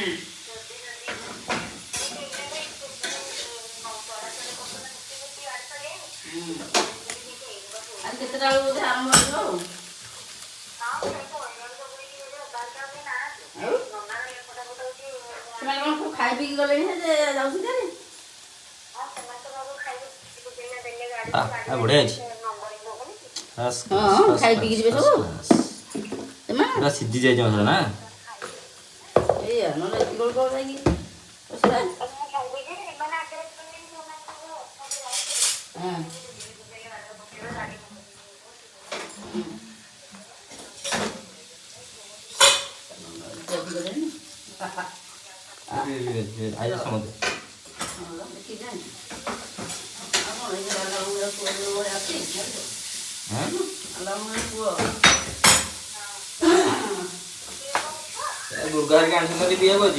आज केतेटा बोधे आरंभ हो खाई पी गले बढ़िया खाई पी सब पूरा सीधी जाए ना आज समझ दुर्गा